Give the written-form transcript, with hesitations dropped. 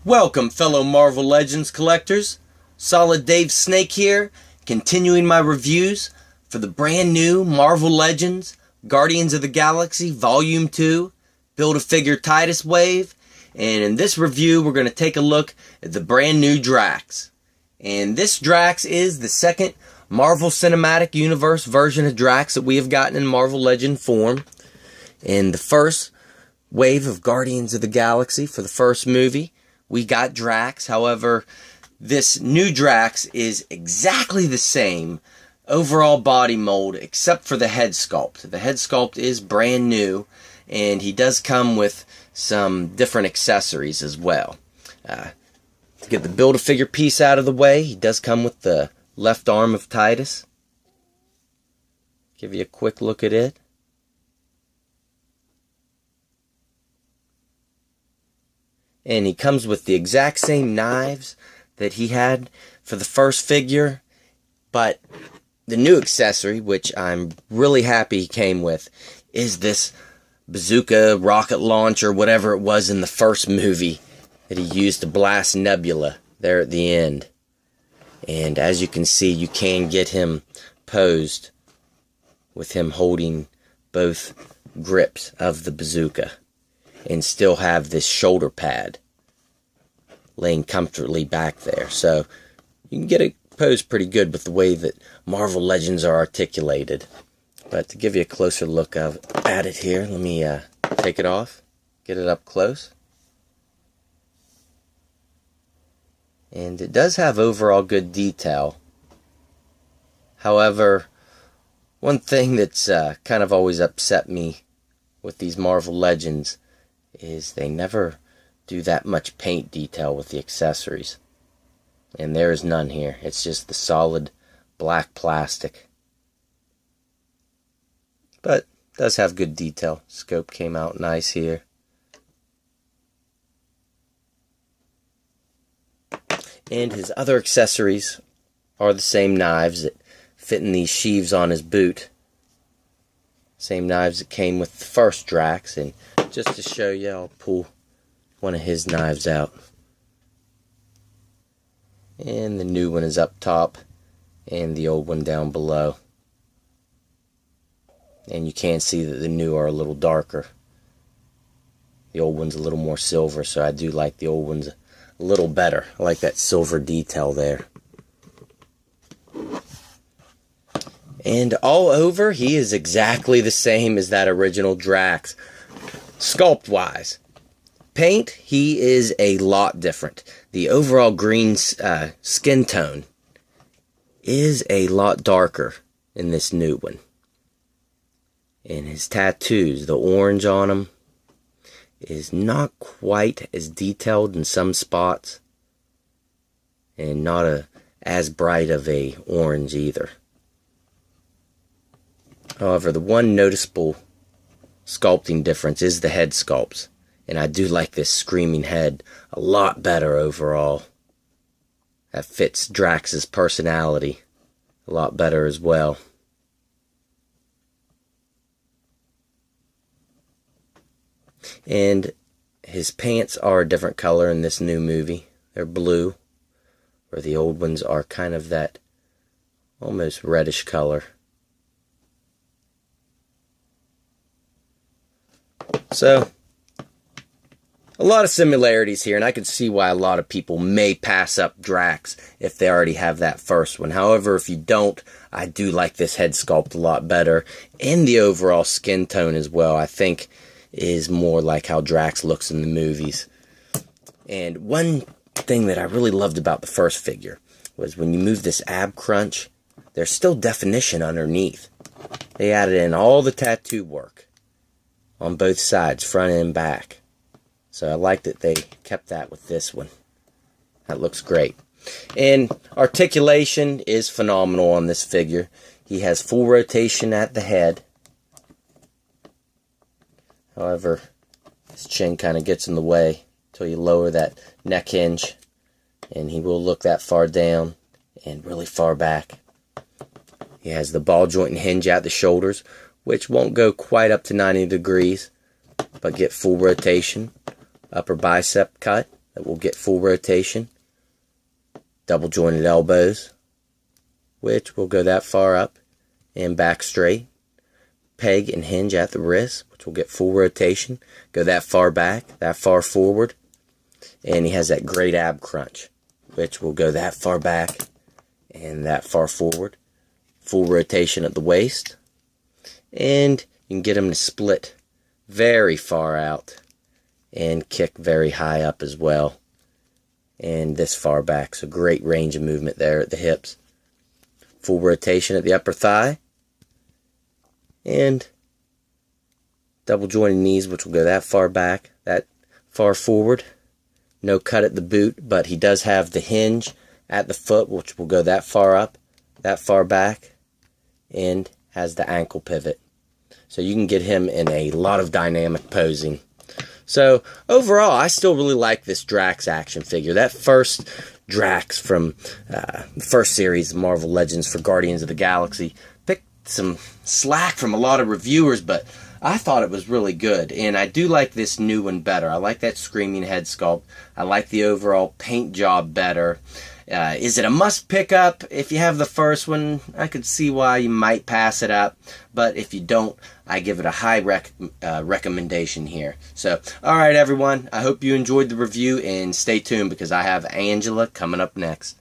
Welcome, fellow Marvel Legends collectors. Solid Dave Snake here, continuing my reviews for the brand new Marvel Legends Guardians of the Galaxy Volume 2 Build-A-Figure Titus Wave. And in this review, we're going to take a look at the brand new Draxx. And this Draxx is the second Marvel Cinematic Universe version of Draxx that we have gotten in Marvel Legend form. In the first wave of Guardians of the Galaxy for the first movie, we got Draxx. However, this new Draxx is exactly the same overall body mold except for the head sculpt. The head sculpt is brand new, and he does come with some different accessories as well. To get the Build-A-Figure piece out of the way, he does come with the left arm of Titus. Give you a quick look at it. And he comes with the exact same knives that he had for the first figure. But the new accessory, which I'm really happy he came with, is this bazooka, rocket launcher, whatever it was in the first movie that he used to blast Nebula there at the end. And as you can see, you can get him posed with him holding both grips of the bazooka, and still have this shoulder pad laying comfortably back there. So you can get it posed pretty good with the way that Marvel Legends are articulated. But to give you a closer look at it here, let me take it off, get it up close. And it does have overall good detail. However, one thing that's kind of always upset me with these Marvel Legends is they never do that much paint detail with the accessories. And there is none here. It's just the solid black plastic. But it does have good detail. Scope came out nice here. And his other accessories are the same knives that fit in these sheaves on his boot. Same knives that came with the first Draxx. And just to show you, I'll pull one of his knives out. And the new one is up top, and the old one down below. And you can see that the new are a little darker. The old one's a little more silver, so I do like the old ones a little better. I like that silver detail there. And all over, he is exactly the same as that original Draxx. Sculpt-wise. Paint, he is a lot different. The overall green skin tone is a lot darker in this new one. And his tattoos, the orange on him, is not quite as detailed in some spots. And not as bright of a orange either. However, the one noticeable sculpting difference is the head sculpts. And I do like this screaming head a lot better overall. That fits Drax's personality a lot better as well. And his pants are a different color in this new movie. They're blue, where the old ones are kind of that almost reddish color. So, a lot of similarities here, and I can see why a lot of people may pass up Draxx if they already have that first one. However, if you don't, I do like this head sculpt a lot better, and the overall skin tone as well, I think is more like how Draxx looks in the movies. And one thing that I really loved about the first figure was when you move this ab crunch, there's still definition underneath. They added in all the tattoo work on both sides, front and back. So I like that they kept that with this one. That looks great. And articulation is phenomenal on this figure. He has full rotation at the head. However, his chin kind of gets in the way until you lower that neck hinge. And he will look that far down and really far back. He has the ball joint and hinge at the shoulders, which won't go quite up to 90 degrees, but get full rotation. Upper bicep cut, that will get full rotation. Double jointed elbows, which will go that far up and back straight. Peg and hinge at the wrist, which will get full rotation. Go that far back, that far forward. And he has that great ab crunch, which will go that far back and that far forward. Full rotation at the waist. And you can get him to split very far out and kick very high up as well. And this far back, so great range of movement there at the hips. Full rotation at the upper thigh. And double jointed knees, which will go that far back, that far forward. No cut at the boot, but he does have the hinge at the foot, which will go that far up, that far back, and has the ankle pivot. So you can get him in a lot of dynamic posing. So overall, I still really like this Draxx action figure. That first Draxx from the first series of Marvel Legends for Guardians of the Galaxy picked some slack from a lot of reviewers, but I thought it was really good, and I do like this new one better. I like that screaming head sculpt. I like the overall paint job better. Is it a must pick up? If you have the first one, I could see why you might pass it up, but if you don't, I give it a high recommendation here. So, alright everyone, I hope you enjoyed the review, and stay tuned because I have Angela coming up next.